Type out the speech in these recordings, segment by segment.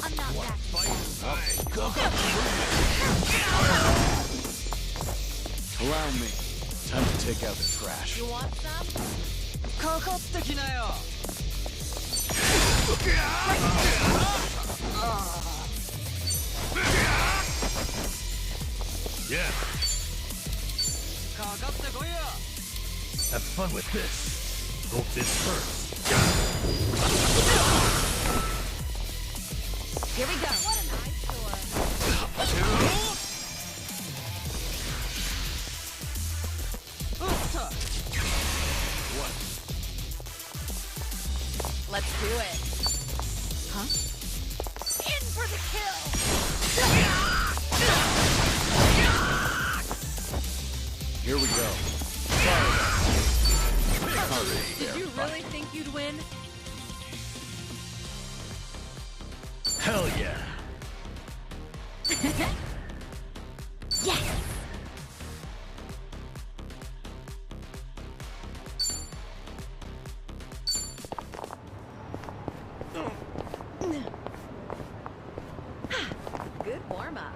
I'm not back. Allow me. Time to take out the trash. You want some? Yeah. Have fun with this. Hope this hurts. Here we go. What an eyesore. What? Let's do it. Huh? In for the kill! Here we go. Did you really think you'd win? Hell yeah. Yes! Good warm-up.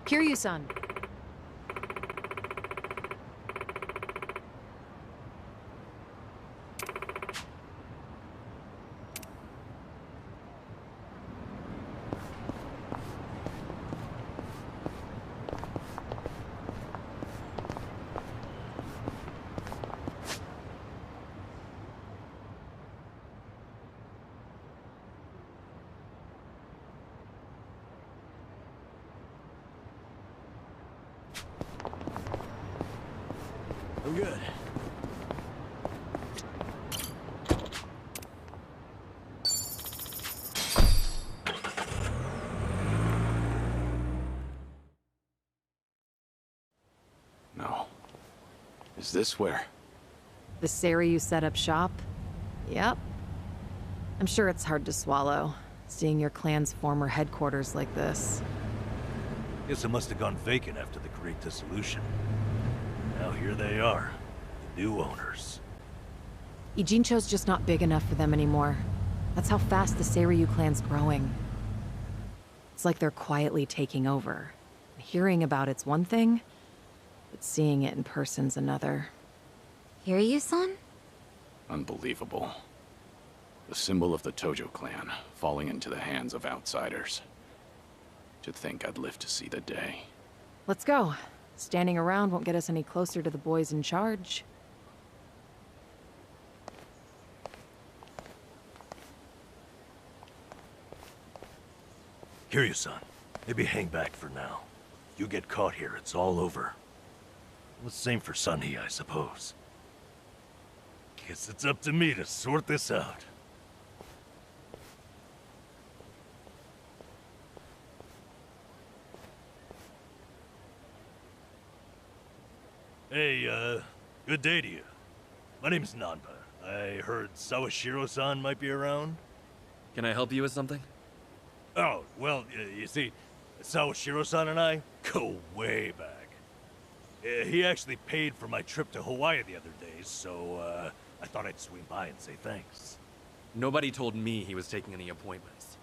Kiryu-san. I'm good. No. Is this where? The Seiryu set up shop? Yep. I'm sure it's hard to swallow, seeing your clan's former headquarters like this. Guess it must have gone vacant after the Great Dissolution. Now here they are, the new owners. Ijincho's just not big enough for them anymore. That's how fast the Seiryu clan's growing. It's like they're quietly taking over. Hearing about it's one thing, but seeing it in person's another. Kiryu-san? Unbelievable. The symbol of the Tojo clan, falling into the hands of outsiders. To think I'd live to see the day. Let's go. Standing around won't get us any closer to the boys in charge. Kiryu-san, maybe hang back for now. You get caught here, it's all over. Well, the same for Sunny, I suppose. Guess it's up to me to sort this out. Hey, good day to you. My name's Nanba. I heard Sawashiro-san might be around. Can I help you with something? Oh, well, you see, Sawashiro-san and I go way back. He actually paid for my trip to Hawaii the other day, so, I thought I'd swing by and say thanks. Nobody told me he was taking any appointments.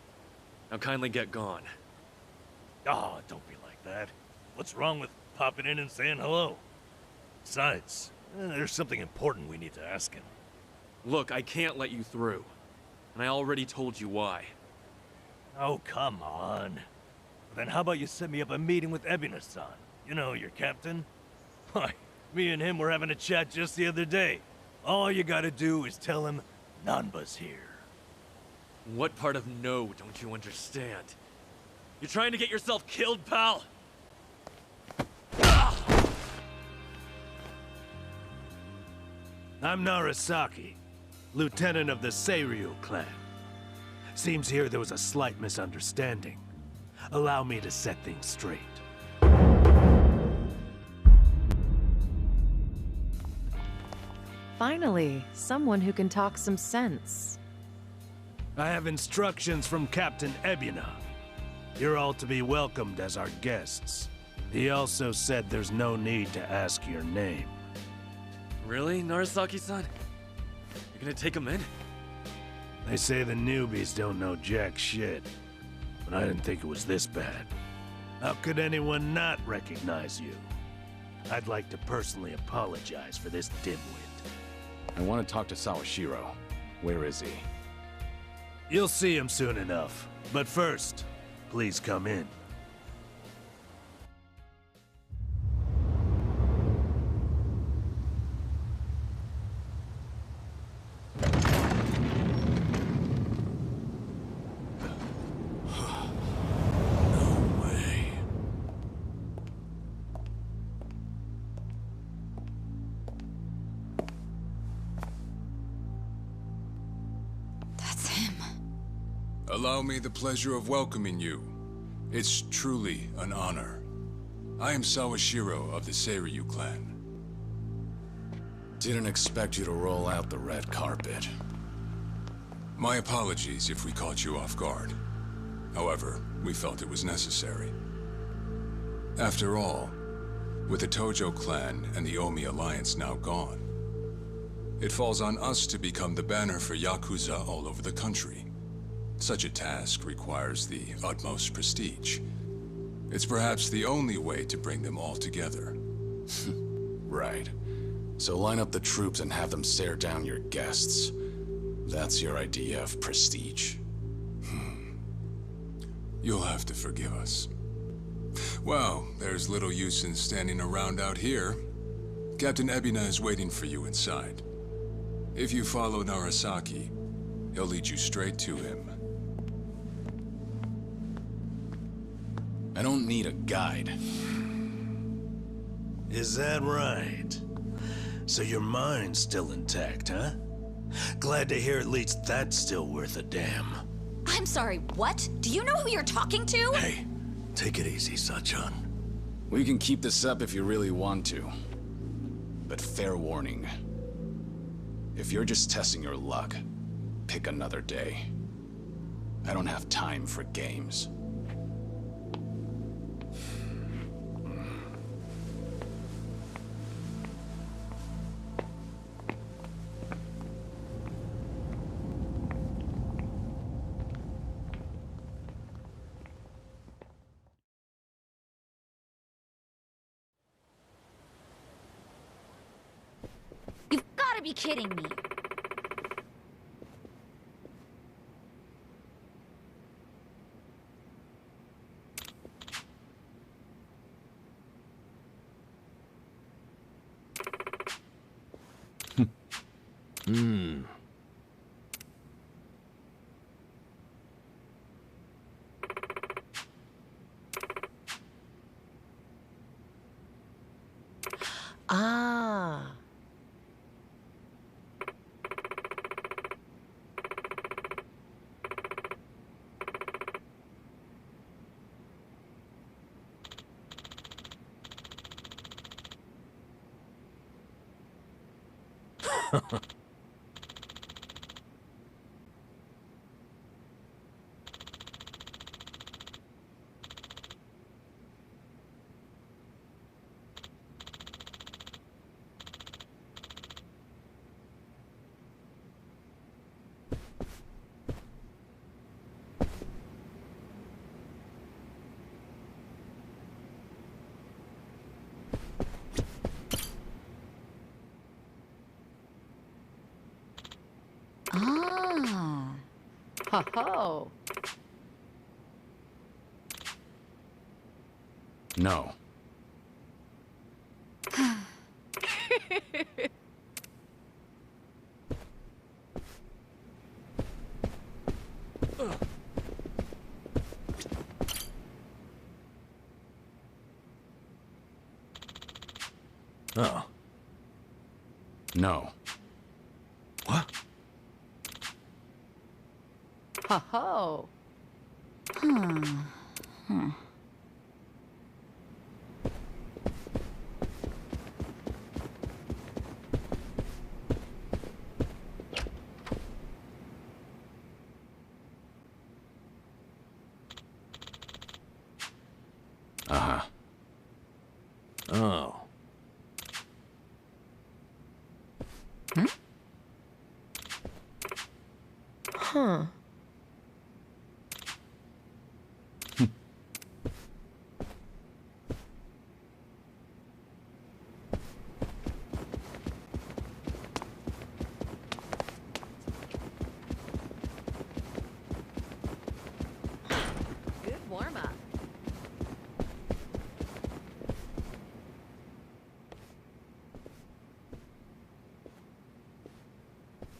Now kindly get gone. Oh, don't be like that. What's wrong with popping in and saying hello? Besides, there's something important we need to ask him. Look, I can't let you through. And I already told you why. Oh, come on. Then how about you set me up a meeting with Ebina-san? You know, your captain? Why, me and him were having a chat just the other day. All you gotta do is tell him Nanba's here. What part of no don't you understand? You're trying to get yourself killed, pal? I'm Narasaki, lieutenant of the Seiryu clan. Seems here there was a slight misunderstanding. Allow me to set things straight. Finally, someone who can talk some sense. I have instructions from Captain Ebina. You're all to be welcomed as our guests. He also said there's no need to ask your name. Really, Narasaki-san? You're gonna take him in? They say the newbies don't know jack shit, but I didn't think it was this bad. How could anyone not recognize you? I'd like to personally apologize for this dimwit. I want to talk to Sawashiro. Where is he? You'll see him soon enough. But first, please come in. Allow me the pleasure of welcoming you. It's truly an honor. I am Sawashiro of the Seiryu clan. Didn't expect you to roll out the red carpet. My apologies if we caught you off guard. However, we felt it was necessary. After all, with the Tojo clan and the Omi alliance now gone, it falls on us to become the banner for Yakuza all over the country. Such a task requires the utmost prestige. It's perhaps the only way to bring them all together. Right. So line up the troops and have them stare down your guests. That's your idea of prestige. You'll have to forgive us. Well, there's little use in standing around out here. Captain Ebina is waiting for you inside. If you follow Narasaki, he'll lead you straight to him. I don't need a guide. Is that right? So your mind's still intact, huh? Glad to hear at least that's still worth a damn. I'm sorry, what? Do you know who you're talking to? Hey, take it easy, Sachan. We can keep this up if you really want to. But fair warning. If you're just testing your luck, pick another day. I don't have time for games. You've gotta be kidding me. Ah. Ah. Ho ho. No. Oh. No. What? Ho ho. Uh-huh. Oh. Huh. Good warm-up.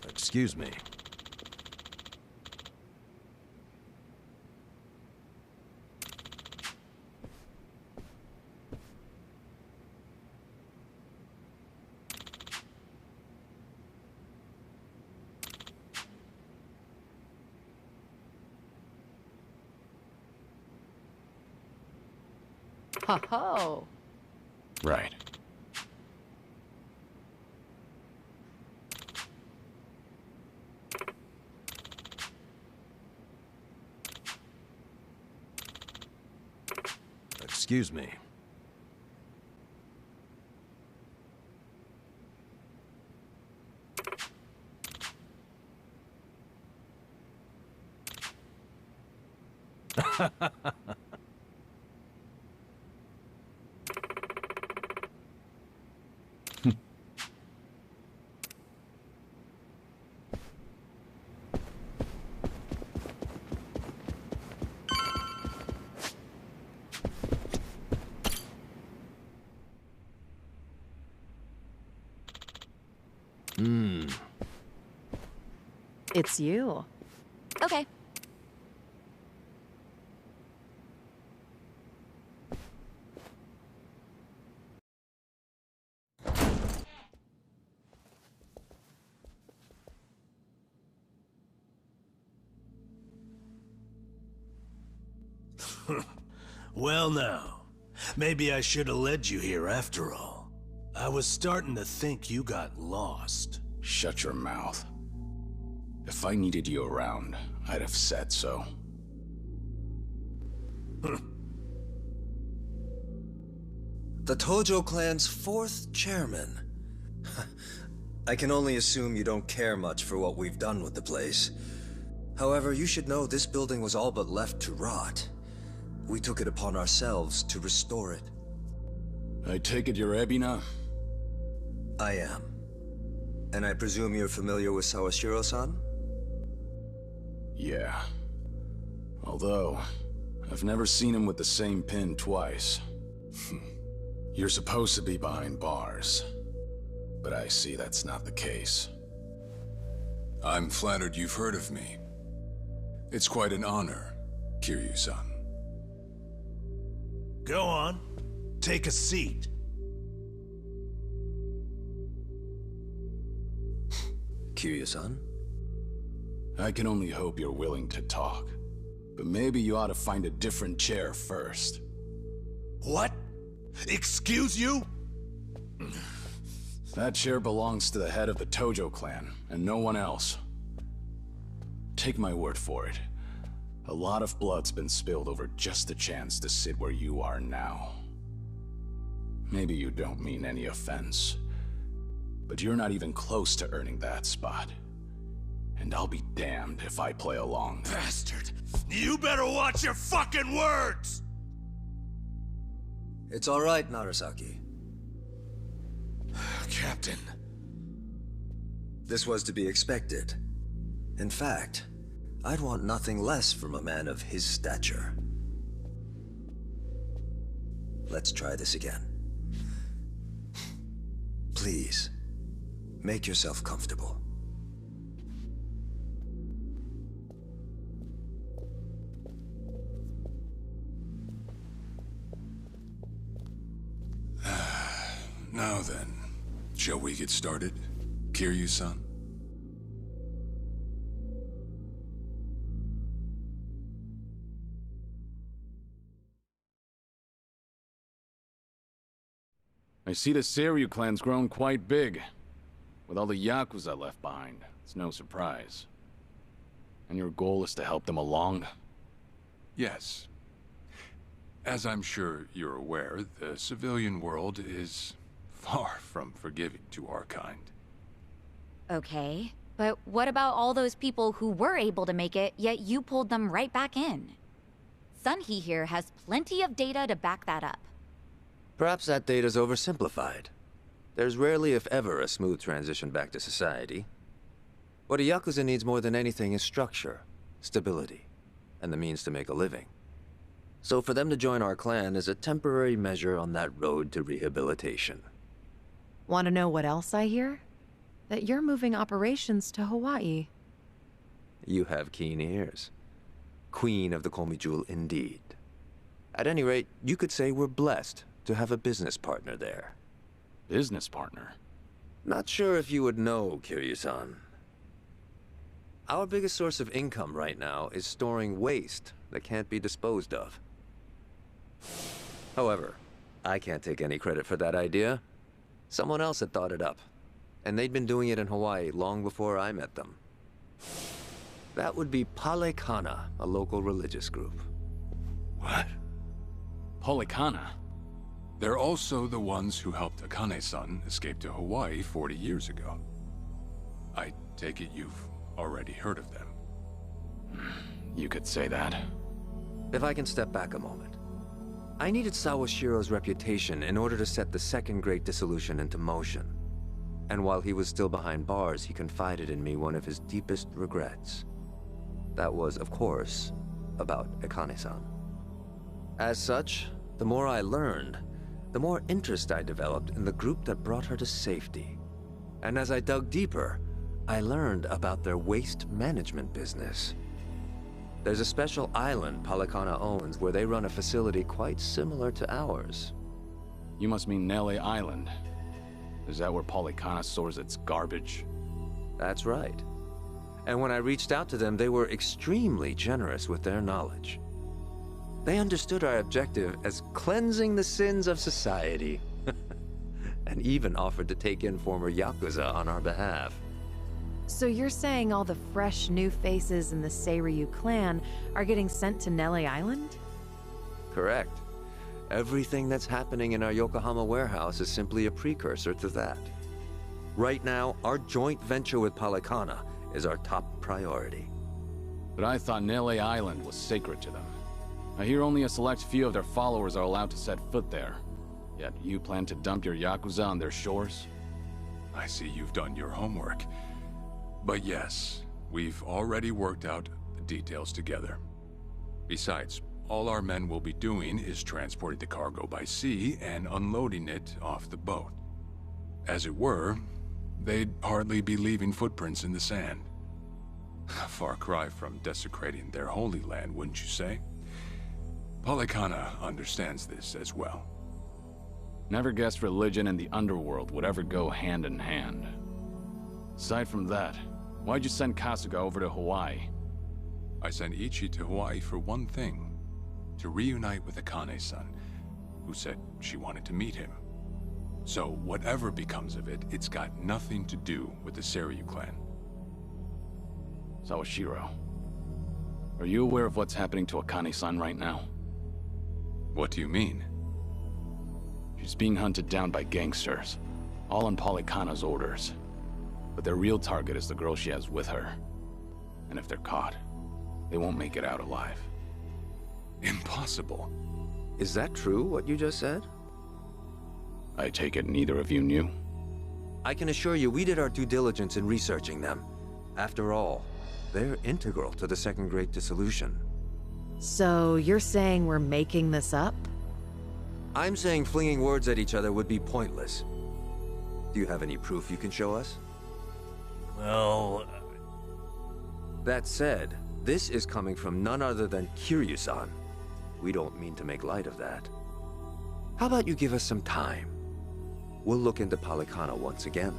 Excuse me. Ho ho. Right. Excuse me. It's you. Okay. Well now, maybe I should have led you here after all. I was starting to think you got lost. Shut your mouth. If I needed you around, I'd have said so. The Tojo clan's fourth chairman. I can only assume you don't care much for what we've done with the place. However, you should know this building was all but left to rot. We took it upon ourselves to restore it. I take it you're Ebina? I am. And I presume you're familiar with Sawashiro-san? Yeah. Although, I've never seen him with the same pin twice. You're supposed to be behind bars. But I see that's not the case. I'm flattered you've heard of me. It's quite an honor, Kiryu-san. Go on. Take a seat. Kiryu-san? I can only hope you're willing to talk. But maybe you ought to find a different chair first. What? Excuse you? That chair belongs to the head of the Tojo clan, and no one else. Take my word for it. A lot of blood's been spilled over just a chance to sit where you are now. Maybe you don't mean any offense, but you're not even close to earning that spot. And I'll be damned if I play along. Bastard! You better watch your fucking words! It's all right, Narasaki. Captain. This was to be expected. In fact, I'd want nothing less from a man of his stature. Let's try this again. Please, make yourself comfortable. Now then, shall we get started, Kiryu-san? I see the Seiryu clan's grown quite big. With all the Yakuza left behind, it's no surprise. And your goal is to help them along? Yes. As I'm sure you're aware, the civilian world is far from forgiving to our kind. Okay, but what about all those people who were able to make it, yet you pulled them right back in? Sunhee here has plenty of data to back that up. Perhaps that data's oversimplified. There's rarely, if ever, a smooth transition back to society. What a Yakuza needs more than anything is structure, stability, and the means to make a living. So for them to join our clan is a temporary measure on that road to rehabilitation. Want to know what else I hear? That you're moving operations to Hawaii. You have keen ears. Queen of the Komi Jewel indeed. At any rate, you could say we're blessed to have a business partner there. Business partner? Not sure if you would know, Kiryu-san. Our biggest source of income right now is storing waste that can't be disposed of. However, I can't take any credit for that idea. Someone else had thought it up, and they'd been doing it in Hawaii long before I met them. That would be Palekana, a local religious group. What? Polikana? They're also the ones who helped Akane-san escape to Hawaii 40 years ago. I take it you've already heard of them. You could say that. If I can step back a moment. I needed Sawashiro's reputation in order to set the second great dissolution into motion. And while he was still behind bars, he confided in me one of his deepest regrets. That was, of course, about Akane-san. As such, the more I learned, the more interest I developed in the group that brought her to safety. And as I dug deeper, I learned about their waste management business. There's a special island Palekana owns where they run a facility quite similar to ours. You must mean Nele Island. Is that where Polikana stores its garbage? That's right. And when I reached out to them, they were extremely generous with their knowledge. They understood our objective as cleansing the sins of society, and even offered to take in former Yakuza on our behalf. So you're saying all the fresh new faces in the Seiryu clan are getting sent to Nele Island? Correct. Everything that's happening in our Yokohama warehouse is simply a precursor to that. Right now, our joint venture with Palekana is our top priority. But I thought Nele Island was sacred to them. I hear only a select few of their followers are allowed to set foot there. Yet you plan to dump your Yakuza on their shores? I see you've done your homework. But yes, we've already worked out the details together. Besides, all our men will be doing is transporting the cargo by sea and unloading it off the boat. As it were, they'd hardly be leaving footprints in the sand. A far cry from desecrating their holy land, wouldn't you say? Palekana understands this as well. Never guessed religion and the underworld would ever go hand in hand. Aside from that, why'd you send Kasuga over to Hawaii? I sent Ichi to Hawaii for one thing. To reunite with Akane-san, who said she wanted to meet him. So whatever becomes of it, it's got nothing to do with the Seiryu clan. Sawashiro, are you aware of what's happening to Akane-san right now? What do you mean? She's being hunted down by gangsters, all on Polykhana's orders. But their real target is the girl she has with her. And if they're caught, they won't make it out alive. Impossible. Is that true, what you just said? I take it neither of you knew? I can assure you we did our due diligence in researching them. After all, they're integral to the Second Great Dissolution. So you're saying we're making this up? I'm saying flinging words at each other would be pointless. Do you have any proof you can show us? Well... That said, this is coming from none other than Kiryu-san. We don't mean to make light of that. How about you give us some time? We'll look into Polykhana once again.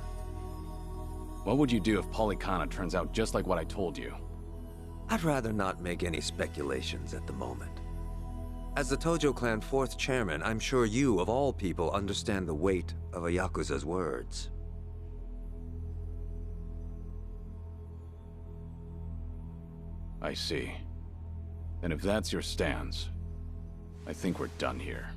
What would you do if Polykhana turns out just like what I told you? I'd rather not make any speculations at the moment. As the Tojo clan 4th chairman, I'm sure you, of all people, understand the weight of a Yakuza's words. I see. And if that's your stance, I think we're done here.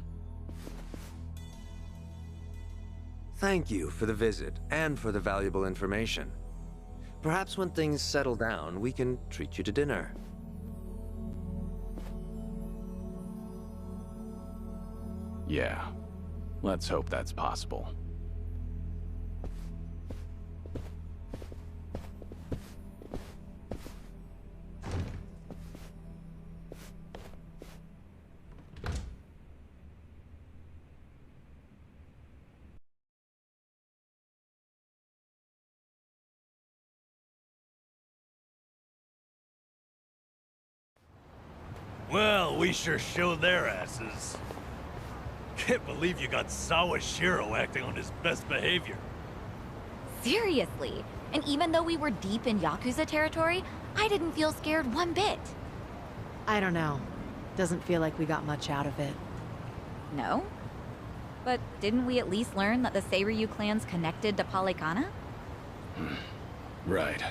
Thank you for the visit, and for the valuable information. Perhaps when things settle down, we can treat you to dinner. Yeah. Let's hope that's possible. Well, we sure showed their asses. Can't believe you got Sawashiro acting on his best behavior. Seriously. And even though we were deep in Yakuza territory, I didn't feel scared one bit. I don't know. Doesn't feel like we got much out of it. No? But didn't we at least learn that the Seiryu clan's connected to Polykhana? Right.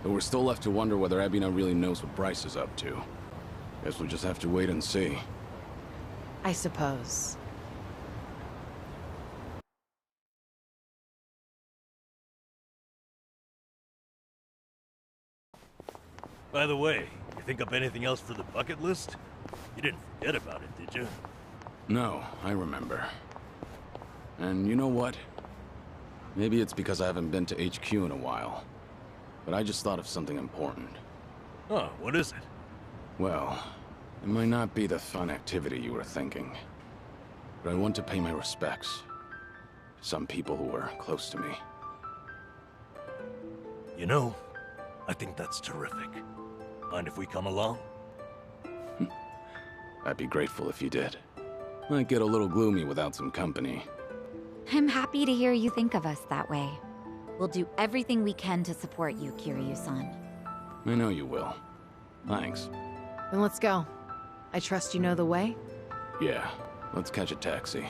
But we're still left to wonder whether Ebina really knows what Bryce is up to. Guess we'll just have to wait and see. I suppose. By the way, you think up anything else for the bucket list? You didn't forget about it, did you? No, I remember. And you know what? Maybe it's because I haven't been to HQ in a while. But I just thought of something important. Oh, what is it? Well, it might not be the fun activity you were thinking. But I want to pay my respects to some people who were close to me. You know, I think that's terrific. Mind if we come along? I'd be grateful if you did. Might get a little gloomy without some company. I'm happy to hear you think of us that way. We'll do everything we can to support you, Kiryu-san. I know you will. Thanks. Then let's go. I trust you know the way? Yeah, let's catch a taxi.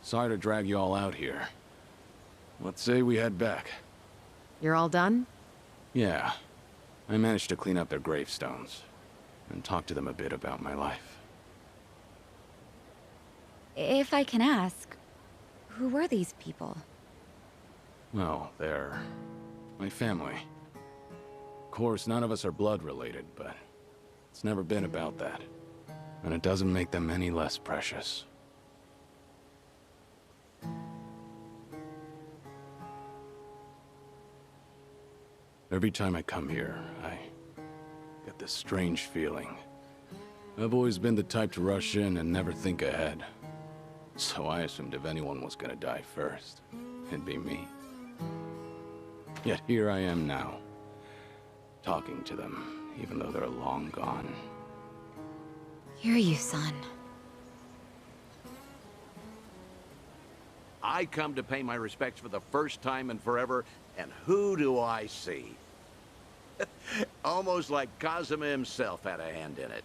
Sorry to drag you all out here. Let's say we head back. You're all done? Yeah. I managed to clean up their gravestones and talk to them a bit about my life. If I can ask, who were these people? Well, they're my family. Of course, none of us are blood related, but It's never been about that. And it doesn't make them any less precious. Every time I come here, I get this strange feeling. I've always been the type to rush in and never think ahead. So I assumed if anyone was gonna die first, it'd be me. Yet here I am now, talking to them, even though they're long gone. Hear you, son. I come to pay my respects for the first time in forever, and who do I see? Almost like Kazuma himself had a hand in it.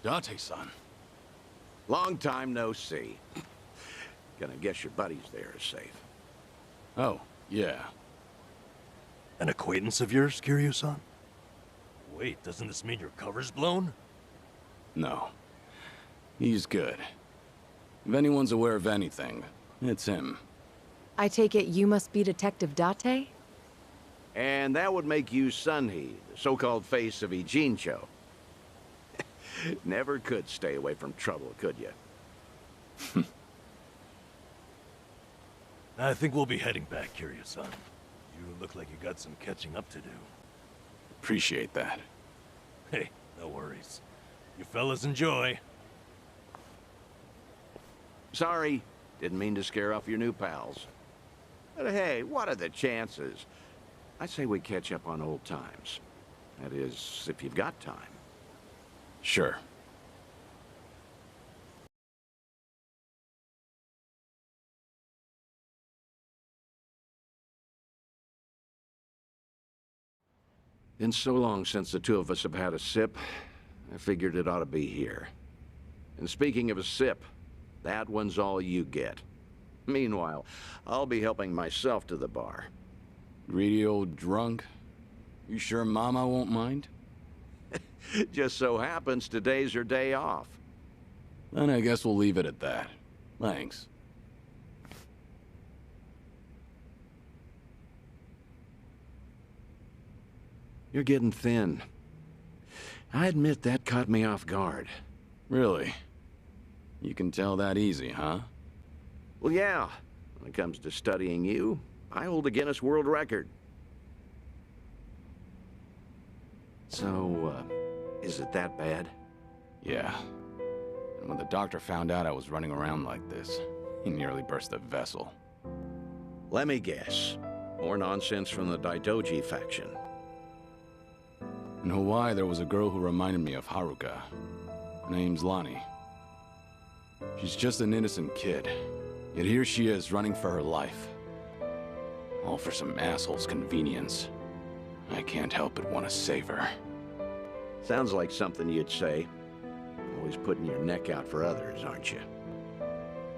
Date-san. Long time no see. Gonna guess your buddies there are safe. Oh, yeah. An acquaintance of yours, Kiryu-san? Wait, doesn't this mean your cover's blown? No. He's good. If anyone's aware of anything, it's him. I take it you must be Detective Date? And that would make you Sunhee, the so-called face of Ijincho. Never could stay away from trouble, could you? I think we'll be heading back, Kiryu-san. You look like you got some catching up to do. Appreciate that. Hey, no worries. You fellas enjoy. Sorry, didn't mean to scare off your new pals. But hey, what are the chances? I say we catch up on old times. That is, if you've got time. Sure. Been so long since the two of us have had a sip, I figured it ought to be here. And speaking of a sip, that one's all you get. Meanwhile, I'll be helping myself to the bar. Greedy old drunk? You sure Mama won't mind? Just so happens today's her day off. Then I guess we'll leave it at that. Thanks. You're getting thin. I admit that caught me off guard. Really? You can tell that easy, huh? Well, yeah. When it comes to studying you, I hold a Guinness World Record. So, is it that bad? Yeah. And when the doctor found out I was running around like this, he nearly burst a vessel. Let me guess. More nonsense from the Daidoji faction. In Hawaii, there was a girl who reminded me of Haruka. Her name's Lonnie. She's just an innocent kid. Yet here she is, running for her life. All for some asshole's convenience. I can't help but want to save her. Sounds like something you'd say. Always putting your neck out for others, aren't you?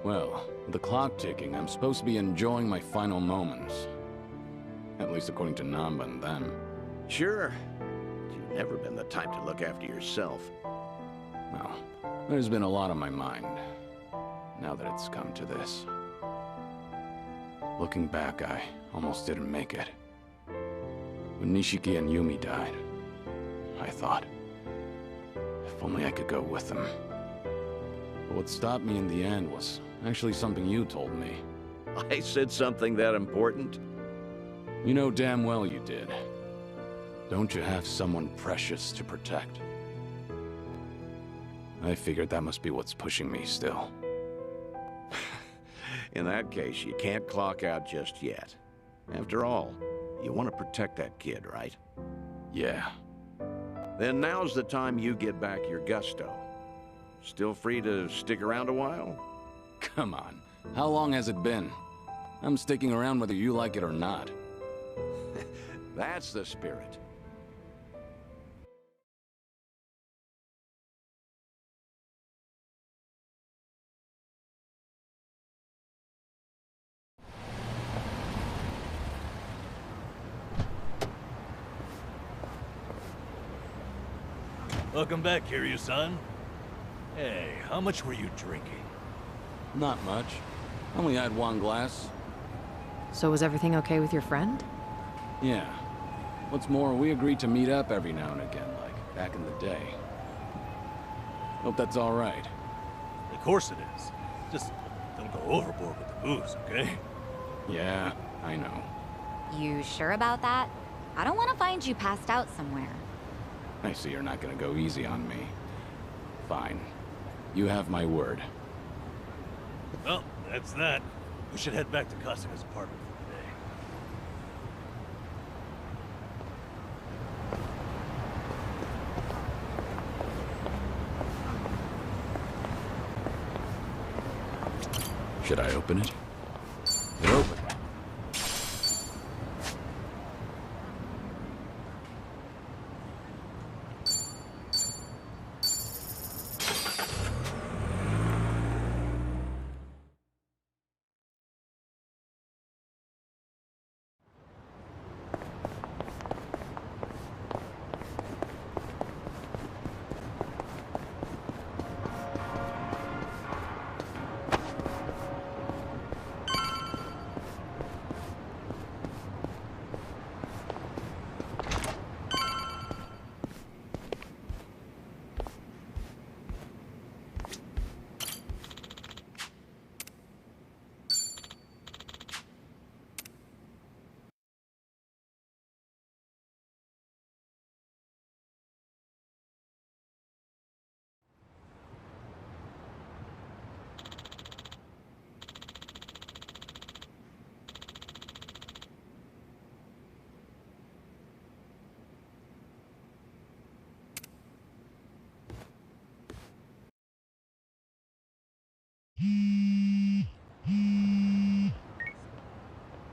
Well, with the clock ticking, I'm supposed to be enjoying my final moments. At least according to Namba and them. Sure. You've never been the type to look after yourself. Well, there's been a lot on my mind, now that it's come to this. Looking back, I almost didn't make it. When Nishiki and Yumi died, I thought, if only I could go with them. But what stopped me in the end was actually something you told me. I said something that important? You know damn well you did. Don't you have someone precious to protect? I figured that must be what's pushing me still. In that case, you can't clock out just yet. After all, you want to protect that kid, right? Yeah. Then now's the time you get back your gusto. Still free to stick around a while? Come on. How long has it been? I'm sticking around whether you like it or not. That's the spirit. Welcome back, Kiryu-san. Hey, how much were you drinking? Not much. Only had one glass. So was everything okay with your friend? Yeah. What's more, we agreed to meet up every now and again, like back in the day. Hope that's all right. Of course it is. Just don't go overboard with the booze, okay? Yeah, I know. You sure about that? I don't want to find you passed out somewhere. I see you're not gonna go easy on me. Fine. You have my word. Well, that's that. We should head back to Costiga's apartment for the day. Should I open it? It opened.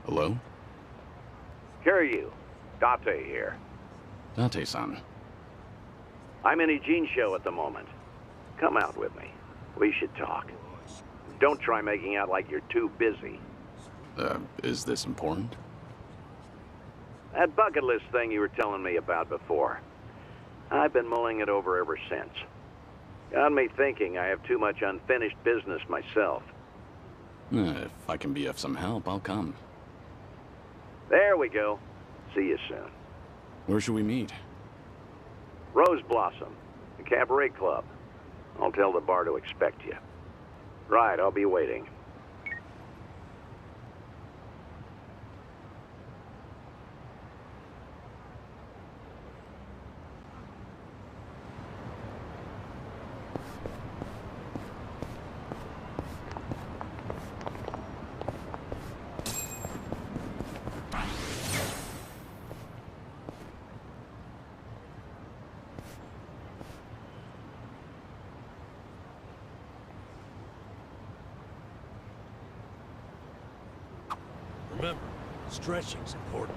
Hello? Kiryu, Date here. Date-san. I'm in Ijincho at the moment. Come out with me. We should talk. Don't try making out like you're too busy. Is this important? That bucket list thing you were telling me about before. I've been mulling it over ever since. Got me thinking I have too much unfinished business myself. If I can be of some help, I'll come. There we go. See you soon. Where should we meet? Rose Blossom, the cabaret club. I'll tell the bar to expect you. Right, I'll be waiting. Remember, stretching's important.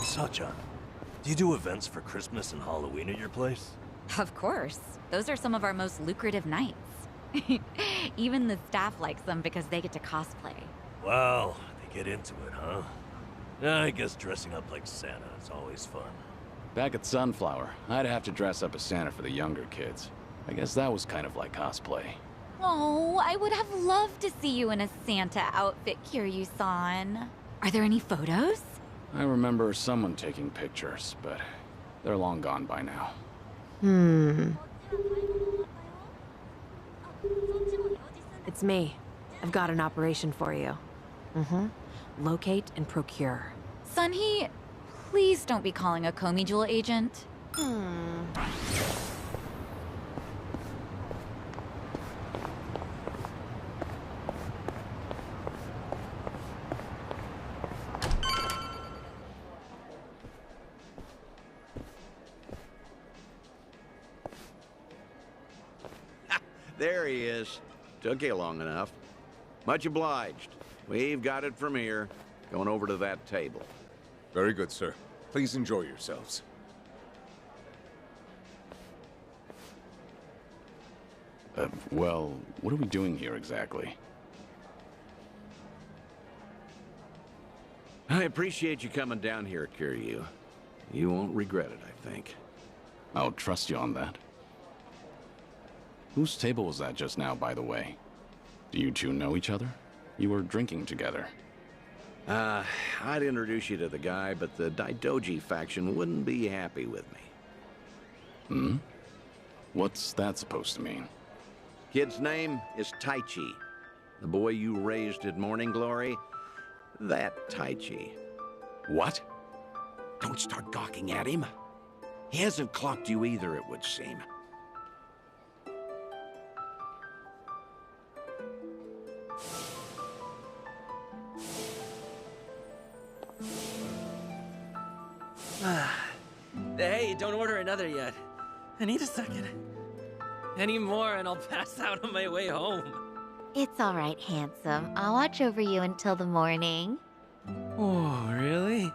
Sacha, do you do events for Christmas and Halloween at your place? Of course. Those are some of our most lucrative nights. Even the staff likes them because they get to cosplay. Wow, they get into it, huh? Yeah, I guess dressing up like Santa is always fun. Back at Sunflower, I'd have to dress up as Santa for the younger kids. I guess that was kind of like cosplay. Oh, I would have loved to see you in a Santa outfit, Kiryu-san. Are there any photos? I remember someone taking pictures, but they're long gone by now. It's me. I've got an operation for you. Locate and procure. Sunhee, please don't be calling a Komi Jewel agent. There he is. Took you long enough. Much obliged. We've got it from here. Going over to that table. Very good, sir. Please enjoy yourselves. Well, what are we doing here exactly? I appreciate you coming down here, Kiryu. You won't regret it, I think. I'll trust you on that. Whose table was that just now, by the way? Do you two know each other? You were drinking together. I'd introduce you to the guy, but the Daidoji faction wouldn't be happy with me. Hmm? What's that supposed to mean? Kid's name is Taichi. The boy you raised at Morning Glory, that Taichi. What? Don't start gawking at him. He hasn't clocked you either, it would seem. Hey, don't order another yet. I need a second. Any more and I'll pass out on my way home. It's all right, handsome. I'll watch over you until the morning. Oh, really?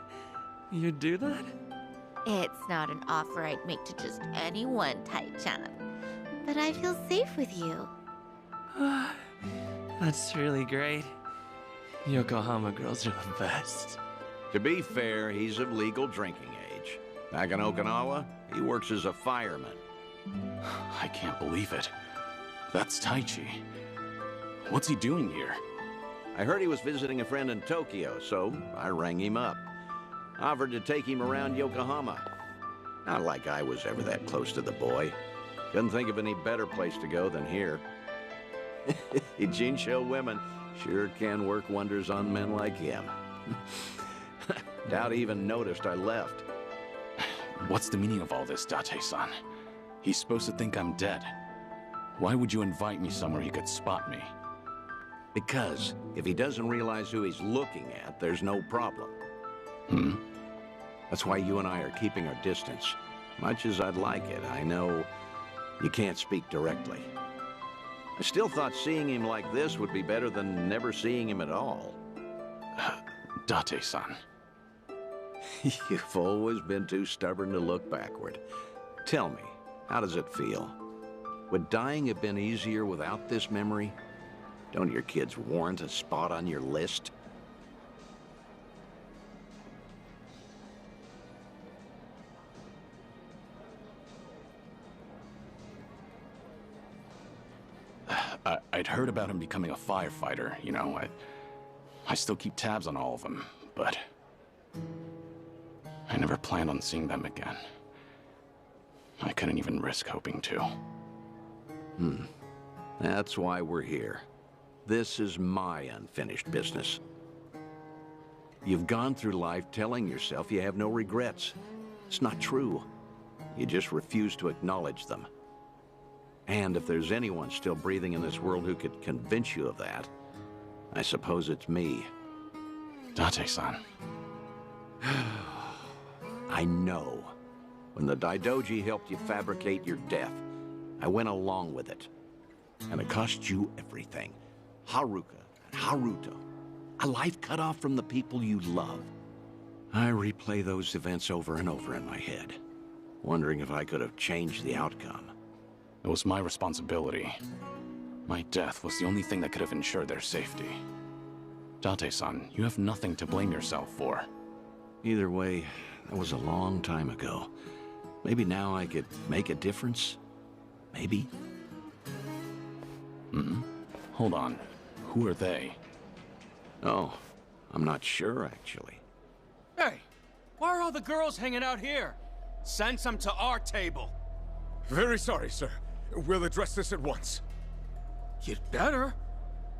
You'd do that? It's not an offer I'd make to just anyone, Tai-chan. But I feel safe with you. That's really great. Yokohama girls are the best. To be fair, he's of legal drinking age. Back in Okinawa, he works as a fireman. I can't believe it. That's Taichi. What's he doing here? I heard he was visiting a friend in Tokyo, so I rang him up. Offered to take him around Yokohama. Not like I was ever that close to the boy. Couldn't think of any better place to go than here. Ijincho women sure can work wonders on men like him. Doubt he even noticed I left. What's the meaning of all this, Date-san? He's supposed to think I'm dead. Why would you invite me somewhere he could spot me? Because if he doesn't realize who he's looking at, there's no problem. Hmm? That's why you and I are keeping our distance. Much as I'd like it, I know you can't speak directly. I still thought seeing him like this would be better than never seeing him at all. Date-san. You've always been too stubborn to look backward. Tell me, how does it feel? Would dying have been easier without this memory? Don't your kids warrant a spot on your list? I'd heard about him becoming a firefighter, you know. I still keep tabs on all of them, but I never planned on seeing them again. I couldn't even risk hoping to. That's why we're here. This is my unfinished business. You've gone through life telling yourself you have no regrets. It's not true. You just refuse to acknowledge them. And if there's anyone still breathing in this world who could convince you of that, I suppose it's me. Date-san. I know. When the Daidoji helped you fabricate your death, I went along with it. And it cost you everything. Haruka and Haruto. A life cut off from the people you love. I replay those events over and over in my head, wondering if I could have changed the outcome. It was my responsibility. My death was the only thing that could have ensured their safety. Date-san, you have nothing to blame yourself for. Either way, that was a long time ago. Maybe now I could make a difference? Maybe? Hold on. Who are they? Oh, I'm not sure, actually. Hey, why are all the girls hanging out here? Send some to our table. Very sorry, sir. We'll address this at once. You'd better.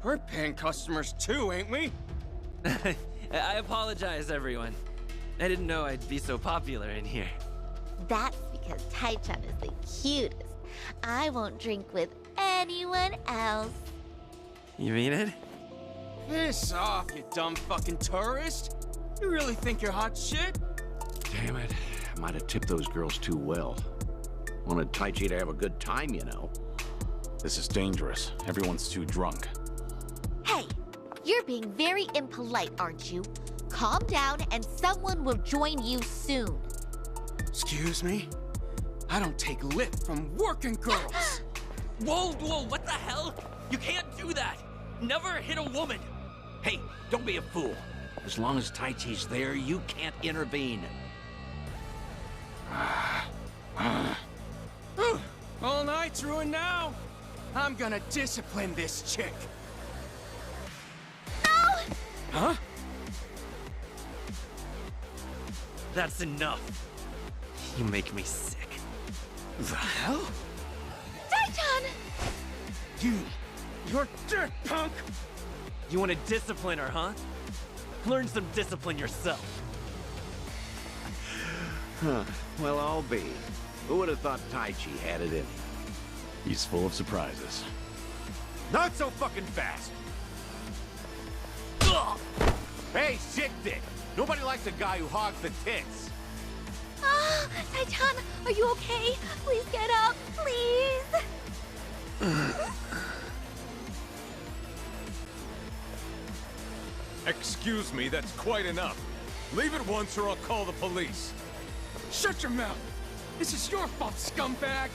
We're paying customers too, ain't we? I apologize, everyone. I didn't know I'd be so popular in here. That's because Tai-chan is the cutest. I won't drink with anyone else. You mean it? Piss off, you dumb fucking tourist. You really think you're hot shit? Damn it. I might have tipped those girls too well. Wanted Taichi to have a good time, you know. This is dangerous. Everyone's too drunk. Hey, you're being very impolite, aren't you? Calm down and someone will join you soon. Excuse me? I don't take lip from working girls. Whoa, what the hell? You can't do that! Never hit a woman! Hey, don't be a fool. As long as Taichi's there, you can't intervene. All night's ruined now. I'm gonna discipline this chick. No! Huh? That's enough. You make me sick. The hell? Titan! You're dirt, punk! You want to discipline her, huh? Learn some discipline yourself. Huh. Well, I'll be. Who would have thought Taichi had it in him? He's full of surprises. Not so fucking fast! Hey, shit dick! Nobody likes a guy who hogs the tits! Ah, Titan, are you okay? Please get up, please! Excuse me, that's quite enough. Leave it once or I'll call the police. Shut your mouth! This is your fault, scumbag!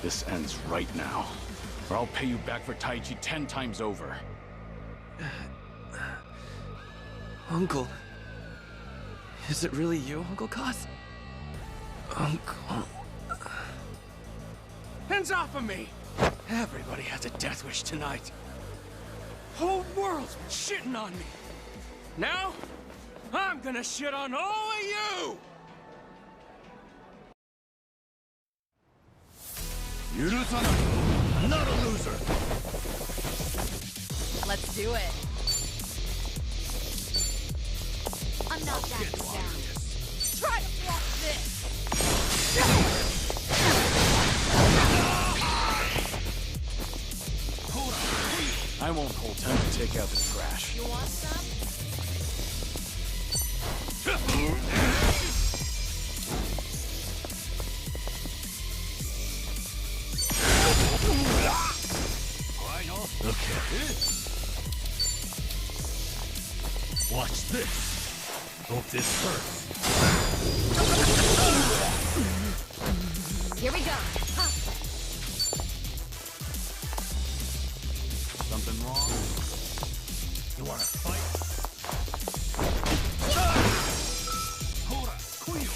This ends right now, or I'll pay you back for Taichi 10 times over. Uncle. Is it really you, Uncle Kaz? Uncle... Hands off of me! Everybody has a death wish tonight. Whole world's been shitting on me. Now, I'm gonna shit on all of you! I'm not a loser. Let's do it. I'm not that down. Try to block this. I won't hold time to take out the trash. You want some? Okay. Watch this. Hope this hurts. Here we go. Huh. Something wrong? You wanna fight? Hora, Kuyo.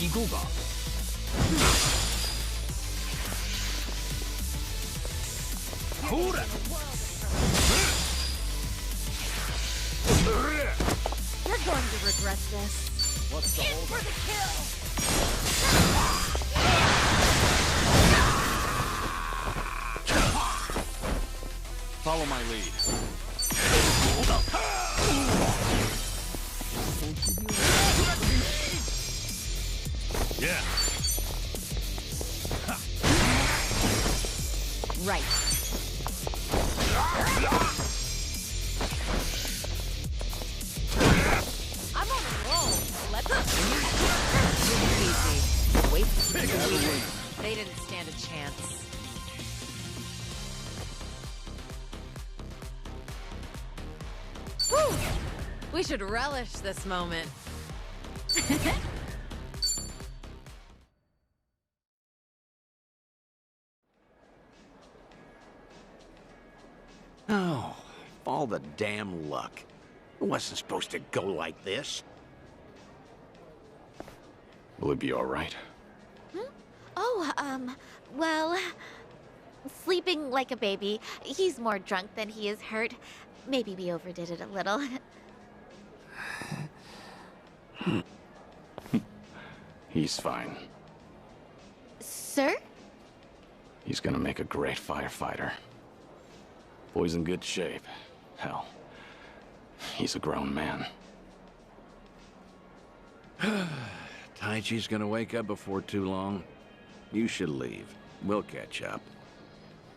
Iguga. Hora. You're going to regret this. What's the In for the kill! Follow my lead. Yeah. Right. I'm on a roll. Let's go. Easy. Wait. They didn't stand a chance. Whew. We should relish this moment. Oh, all the damn luck. It wasn't supposed to go like this. Will it be all right? Oh, well... Sleeping like a baby. He's more drunk than he is hurt. Maybe we overdid it a little. He's fine. Sir? He's gonna make a great firefighter. Boy's in good shape. Hell, he's a grown man. Taichi's gonna wake up before too long. You should leave. We'll catch up.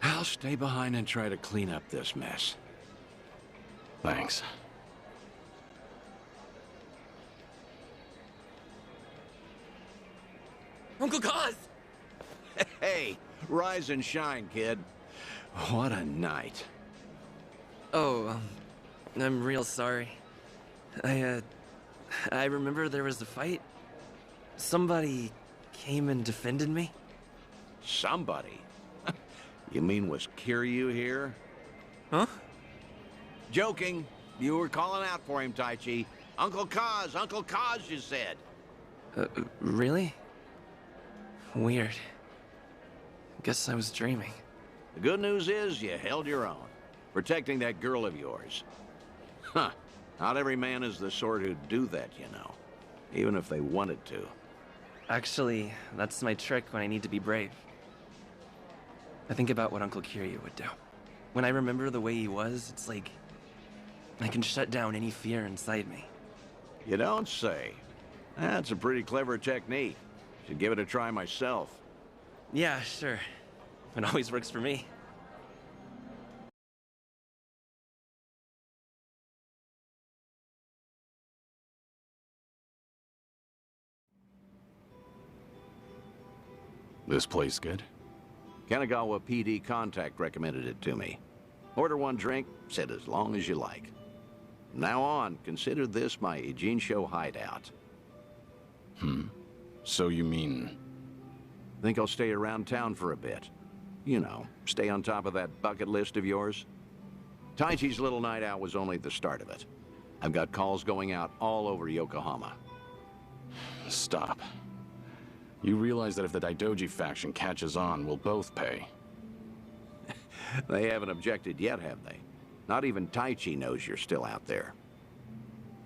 I'll stay behind and try to clean up this mess. Thanks. Uncle Kaz! Hey, rise and shine, kid. What a night. Oh, I'm real sorry. I remember there was a fight. Somebody came and defended me. Somebody? You mean was Kiryu here? Huh? Joking. You were calling out for him, Taichi. Uncle Kaz, you said. Really? Weird. Guess I was dreaming. The good news is you held your own, protecting that girl of yours. Huh. Not every man is the sort who'd do that, you know. Even if they wanted to. Actually, that's my trick when I need to be brave. I think about what Uncle Kiryu would do. When I remember the way he was, it's like I can shut down any fear inside me. You don't say. That's a pretty clever technique. Should give it a try myself. Yeah, sure. It always works for me. This place good? Kanagawa PD contact recommended it to me. Order one drink, sit as long as you like. From now on, consider this my Ijincho hideout. So you mean... Think I'll stay around town for a bit. You know, stay on top of that bucket list of yours? Taichi's little night out was only the start of it. I've got calls going out all over Yokohama. Stop. You realize that if the Daidoji faction catches on, we'll both pay. They haven't objected yet, have they? Not even Taichi knows you're still out there.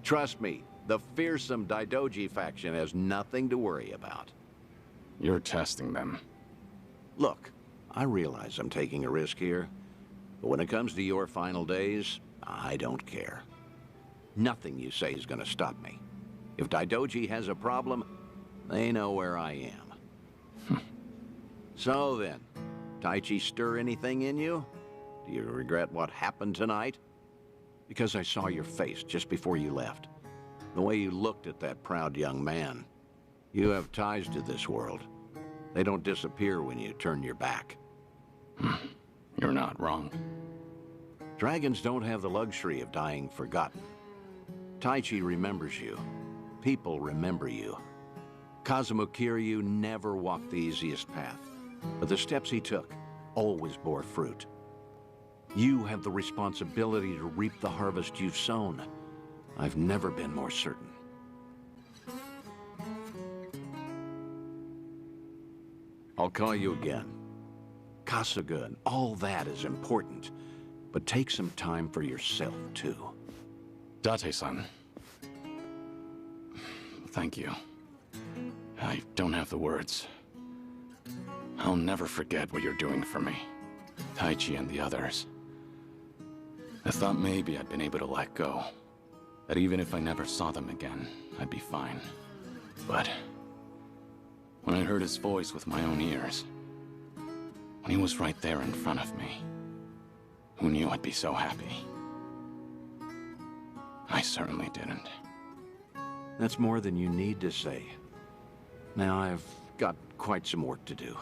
Trust me, the fearsome Daidoji faction has nothing to worry about. You're testing them. Look, I realize I'm taking a risk here, but when it comes to your final days, I don't care. Nothing you say is gonna stop me. If Daidoji has a problem, they know where I am. So then, Taichi stir anything in you? Do you regret what happened tonight? Because I saw your face just before you left. The way you looked at that proud young man. You have ties to this world. They don't disappear when you turn your back. You're not wrong. Dragons don't have the luxury of dying forgotten. Taichi remembers you. People remember you. Kazuma Kiryu never walked the easiest path, but the steps he took always bore fruit. You have the responsibility to reap the harvest you've sown. I've never been more certain. I'll call you again. Kasuga and all that is important, but take some time for yourself, too. Date-san. Thank you. I don't have the words. I'll never forget what you're doing for me. Taichi and the others. I thought maybe I'd been able to let go. That even if I never saw them again, I'd be fine. But when I heard his voice with my own ears, when he was right there in front of me, who knew I'd be so happy? I certainly didn't. That's more than you need to say. Now I've got quite some work to do.